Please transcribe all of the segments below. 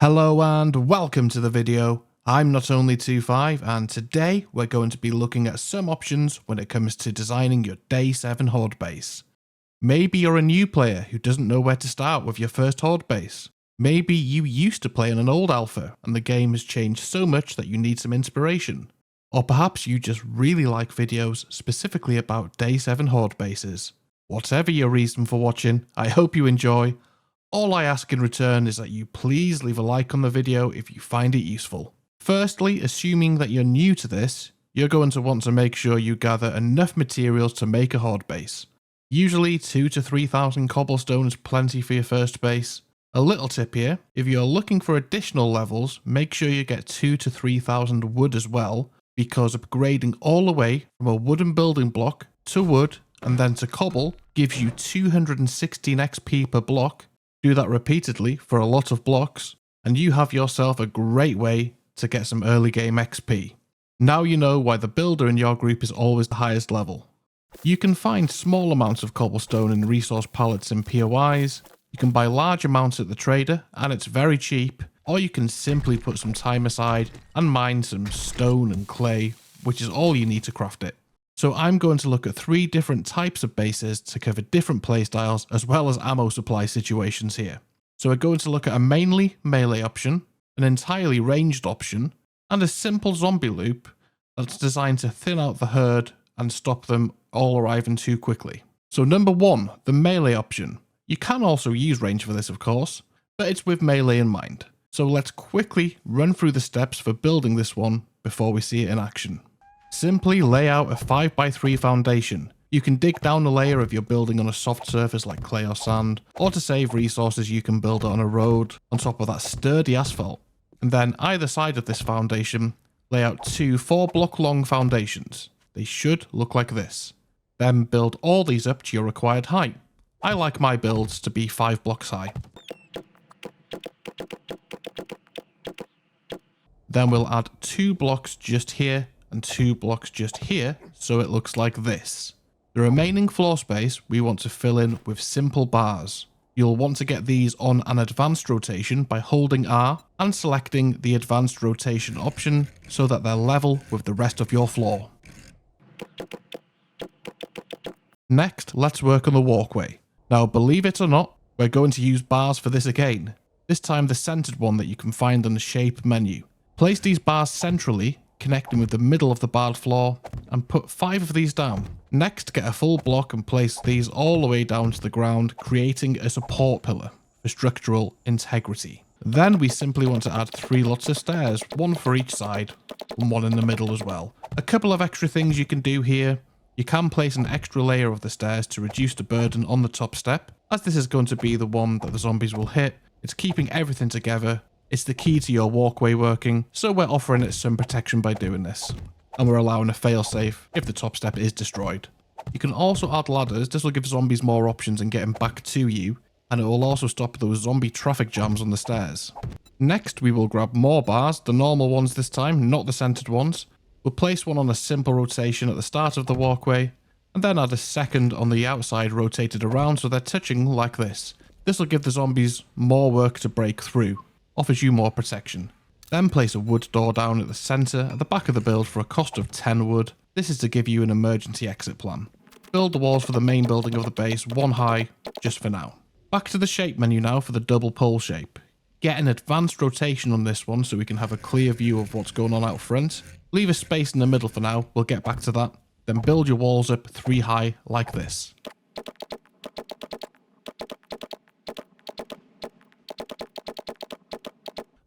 Hello and welcome to the video. I'm Not Only 25 and today we're going to be looking at some options when it comes to designing your Day 7 Horde base. Maybe you're a new player who doesn't know where to start with your first Horde base. Maybe you used to play in an old alpha and the game has changed so much that you need some inspiration. Or perhaps you just really like videos specifically about Day 7 Horde bases. Whatever your reason for watching, I hope you enjoy. All I ask in return is that you please leave a like on the video if you find it useful. Firstly, assuming that you're new to this, you're going to want to make sure you gather enough materials to make a Horde base. Usually 2,000 to 3,000 cobblestone is plenty for your first base. A little tip here, if you're looking for additional levels, make sure you get 2,000 to 3,000 wood as well, because upgrading all the way from a wooden building block to wood and then to cobble gives you 216 XP per block. Do that repeatedly for a lot of blocks, and you have yourself a great way to get some early game XP. Now you know why the builder in your group is always the highest level. You can find small amounts of cobblestone in resource pallets and POIs, you can buy large amounts at the trader, and it's very cheap, or you can simply put some time aside and mine some stone and clay, which is all you need to craft it. So I'm going to look at 3 different types of bases to cover different playstyles as well as ammo supply situations here. So we're going to look at a mainly melee option, an entirely ranged option, and a simple zombie loop that's designed to thin out the herd and stop them all arriving too quickly. So number 1, the melee option. You can also use range for this of course, but it's with melee in mind. So let's quickly run through the steps for building this one before we see it in action. Simply lay out a 5x3 foundation. You can dig down a layer if you're building on a soft surface like clay or sand, or to save resources you can build it on a road on top of that sturdy asphalt. And then either side of this foundation, lay out 2 4-block long foundations. They should look like this. Then build all these up to your required height. I like my builds to be 5 blocks high. Then we'll add 2 blocks just here and 2 blocks just here, so it looks like this. The remaining floor space we want to fill in with simple bars. You'll want to get these on an advanced rotation by holding R and selecting the advanced rotation option so that they're level with the rest of your floor. Next, let's work on the walkway. Now believe it or not, we're going to use bars for this again. This time the centered one that you can find on the shape menu. Place these bars centrally, connecting with the middle of the barred floor, and put 5 of these down. Next, get a full block and place these all the way down to the ground, creating a support pillar for structural integrity. Then we simply want to add 3 lots of stairs, 1 for each side, and 1 in the middle as well. A couple of extra things you can do here. You can place an extra layer of the stairs to reduce the burden on the top step, as this is going to be the one that the zombies will hit. It's keeping everything together. It's the key to your walkway working, so we're offering it some protection by doing this. And we're allowing a failsafe if the top step is destroyed. You can also add ladders. This will give zombies more options in getting back to you, and it will also stop those zombie traffic jams on the stairs. Next, we will grab more bars, the normal ones this time, not the centered ones. We'll place one on a simple rotation at the start of the walkway, and then add a second on the outside rotated around so they're touching like this. This will give the zombies more work to break through. Offers you more protection. Then place a wood door down at the centre at the back of the build for a cost of 10 wood. This is to give you an emergency exit plan. Build the walls for the main building of the base 1 high, just for now. Back to the shape menu now for the double pole shape. Get an advanced rotation on this one so we can have a clear view of what's going on out front. Leave a space in the middle for now, we'll get back to that. Then build your walls up 3 high like this.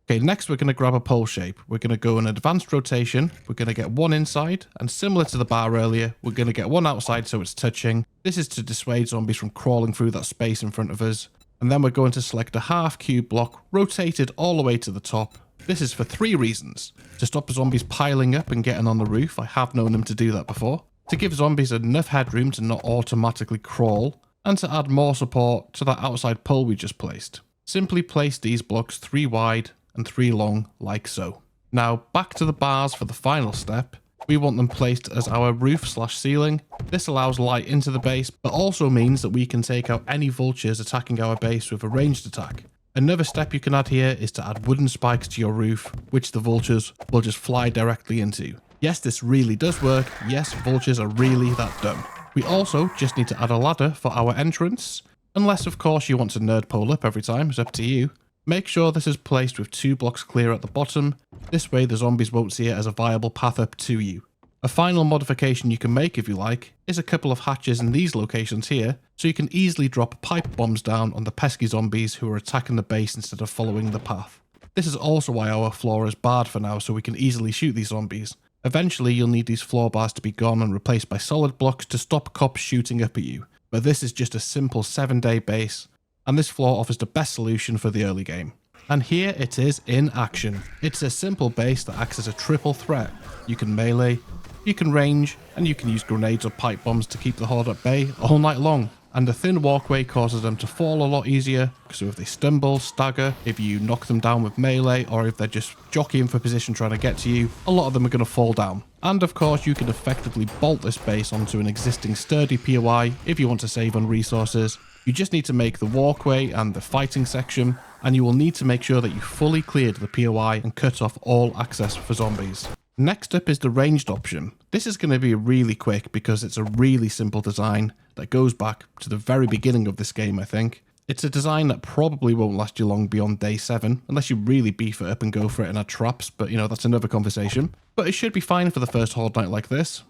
Okay, next we're going to grab a pole shape. We're going to go an advanced rotation. We're going to get 1 inside, and similar to the bar earlier, we're going to get 1 outside so it's touching. This is to dissuade zombies from crawling through that space in front of us. And then we're going to select a half cube block, rotated all the way to the top. This is for 3 reasons. To stop zombies piling up and getting on the roof. I have known them to do that before. To give zombies enough headroom to not automatically crawl. And to add more support to that outside pole we just placed. Simply place these blocks 3 wide and 3 long like so. Now back to the bars for the final step. We want them placed as our roof/ceiling. This allows light into the base, but also means that we can take out any vultures attacking our base with a ranged attack. Another step you can add here is to add wooden spikes to your roof, which the vultures will just fly directly into. Yes, this really does work. Yes, vultures are really that dumb. We also just need to add a ladder for our entrance, unless of course you want to nerd pole up every time, it's up to you. Make sure this is placed with 2 blocks clear at the bottom, this way the zombies won't see it as a viable path up to you. A final modification you can make if you like, is a couple of hatches in these locations here, so you can easily drop pipe bombs down on the pesky zombies who are attacking the base instead of following the path. This is also why our floor is barred for now, so we can easily shoot these zombies. Eventually you'll need these floor bars to be gone and replaced by solid blocks to stop cops shooting up at you, but this is just a simple 7-day base, and this floor offers the best solution for the early game. And here it is in action. It's a simple base that acts as a triple threat. You can melee, you can range, and you can use grenades or pipe bombs to keep the Horde at bay all night long. And the thin walkway causes them to fall a lot easier, so if they stumble, stagger, if you knock them down with melee, or if they're just jockeying for position trying to get to you, a lot of them are going to fall down. And of course you can effectively bolt this base onto an existing sturdy POI if you want to save on resources. You just need to make the walkway and the fighting section, and you will need to make sure that you fully cleared the POI and cut off all access for zombies. Next up is the ranged option. This is going to be really quick because it's a really simple design that goes back to the very beginning of this game, I think. It's a design that probably won't last you long beyond day 7, unless you really beef it up and go for it and add traps, but you know, that's another conversation. But it should be fine for the first Horde night like this.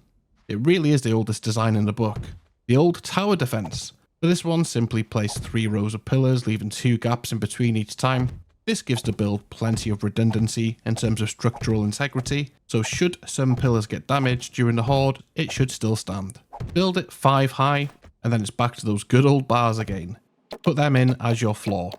It really is the oldest design in the book. The old tower defense. For this one, simply place 3 rows of pillars, leaving 2 gaps in between each time. This gives the build plenty of redundancy in terms of structural integrity, so should some pillars get damaged during the Horde, it should still stand. Build it 5 high, and then it's back to those good old bars again. Put them in as your floor.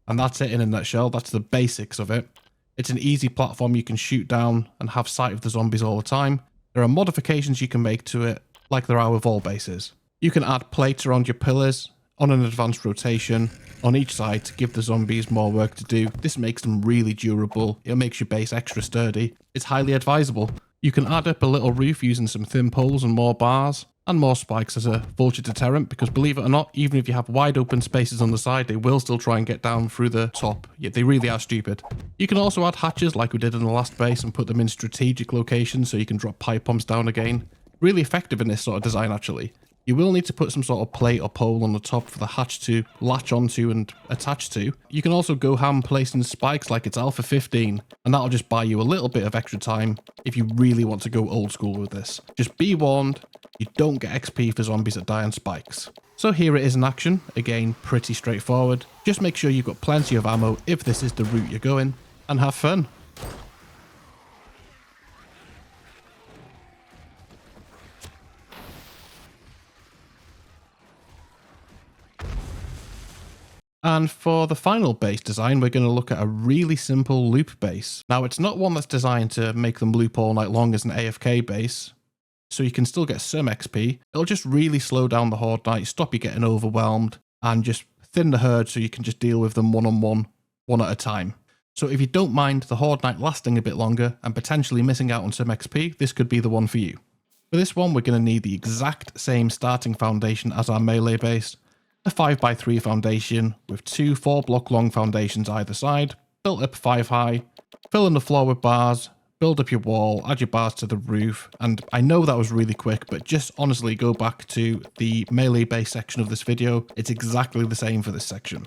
And that's it in a nutshell, that's the basics of it. It's an easy platform you can shoot down and have sight of the zombies all the time. There are modifications you can make to it, like there are with all bases. You can add plates around your pillars, on an advanced rotation, on each side to give the zombies more work to do. This makes them really durable, it makes your base extra sturdy. It's highly advisable. You can add up a little roof using some thin poles and more bars, and more spikes as a vulture deterrent, because believe it or not, even if you have wide open spaces on the side, they will still try and get down through the top. Yet they really are stupid. You can also add hatches like we did in the last base and put them in strategic locations so you can drop pipe bombs down again. Really effective in this sort of design actually. You will need to put some sort of plate or pole on the top for the hatch to latch onto and attach to. You can also go ham placing spikes like it's Alpha 15, and that'll just buy you a little bit of extra time if you really want to go old school with this. Just be warned, you don't get XP for zombies that die on spikes. So here it is in action, again pretty straightforward. Just make sure you've got plenty of ammo if this is the route you're going, and have fun. And for the final base design, we're going to look at a really simple loop base. Now, it's not one that's designed to make them loop all night long as an AFK base, so you can still get some XP. It'll just really slow down the Horde night, stop you getting overwhelmed, and just thin the herd so you can just deal with them one-on-one, one at a time. So if you don't mind the Horde night lasting a bit longer and potentially missing out on some XP, this could be the one for you. For this one, we're going to need the exact same starting foundation as our melee base. A 5x3 foundation with 2 4-block long foundations either side, built up 5 high, fill in the floor with bars, build up your wall, add your bars to the roof, and I know that was really quick, but just honestly go back to the melee base section of this video, it's exactly the same for this section.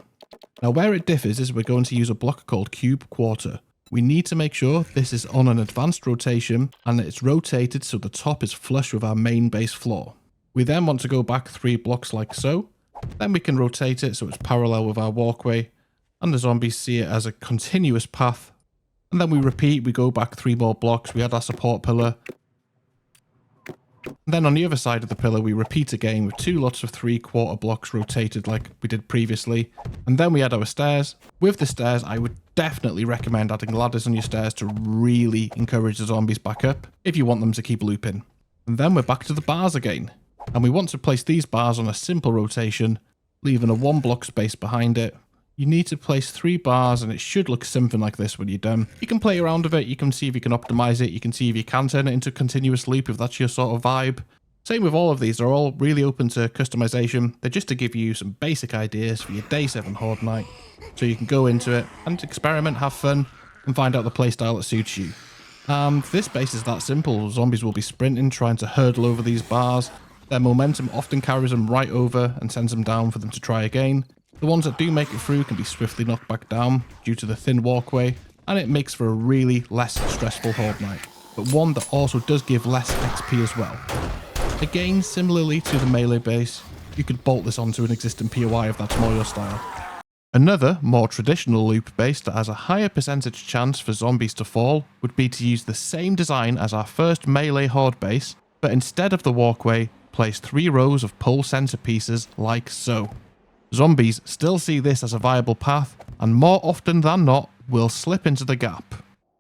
Now where it differs is we're going to use a block called cube quarter. We need to make sure this is on an advanced rotation and that it's rotated so the top is flush with our main base floor. We then want to go back 3 blocks like so. Then we can rotate it so it's parallel with our walkway, and the zombies see it as a continuous path. And then we repeat, we go back 3 more blocks, we add our support pillar. And then on the other side of the pillar, we repeat again with 2 lots of 3/4 blocks rotated like we did previously. And then we add our stairs. With the stairs, I would definitely recommend adding ladders on your stairs to really encourage the zombies back up, if you want them to keep looping. And then we're back to the bars again. And we want to place these bars on a simple rotation, leaving a 1 block space behind it. you need to place 3 bars and it should look something like this when you're done. You can play around with it, you can see if you can optimize it, you can see if you can turn it into a continuous loop if that's your sort of vibe. Same with all of these, they're all really open to customization. They're just to give you some basic ideas for your day 7 Horde night, so you can go into it and experiment, have fun, and find out the playstyle that suits you. This base is that simple. Zombies will be sprinting, trying to hurdle over these bars. Their momentum often carries them right over and sends them down for them to try again. The ones that do make it through can be swiftly knocked back down due to the thin walkway, and it makes for a really less stressful Horde night, but one that also does give less XP as well. Again, similarly to the melee base, you could bolt this onto an existing POI if that's more your style. Another, more traditional loop base that has a higher percentage chance for zombies to fall would be to use the same design as our first melee Horde base, but instead of the walkway, place 3 rows of pole centerpieces like so. Zombies still see this as a viable path, and more often than not, will slip into the gap.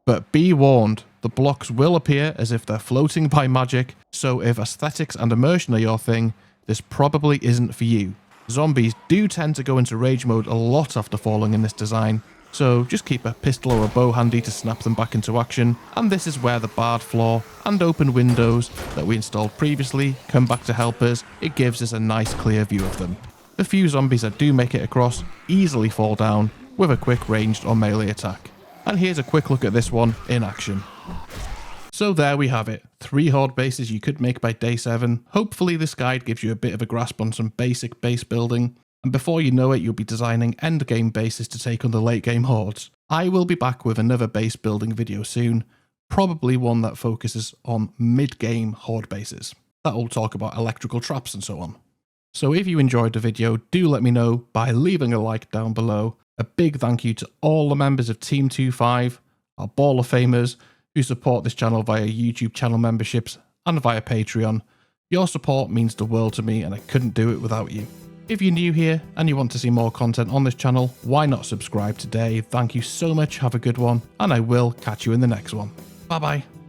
But be warned, the blocks will appear as if they're floating by magic, so if aesthetics and immersion are your thing, this probably isn't for you. Zombies do tend to go into rage mode a lot after falling in this design, so just keep a pistol or a bow handy to snap them back into action, and this is where the barred floor and open windows that we installed previously come back to help us. It gives us a nice clear view of them. The few zombies that do make it across easily fall down with a quick ranged or melee attack. And here's a quick look at this one in action. So there we have it, 3 Horde bases you could make by day 7. Hopefully this guide gives you a bit of a grasp on some basic base building, and before you know it you'll be designing endgame bases to take on the late game Hordes. I will be back with another base building video soon, probably one that focuses on mid-game Horde bases. That will talk about electrical traps and so on. So if you enjoyed the video, do let me know by leaving a like down below. A big thank you to all the members of Team 25, our Ball of Famers, who support this channel via YouTube channel memberships and via Patreon. Your support means the world to me and I couldn't do it without you. If you're new here and you want to see more content on this channel, why not subscribe today? Thank you so much, have a good one, and I will catch you in the next one. Bye bye.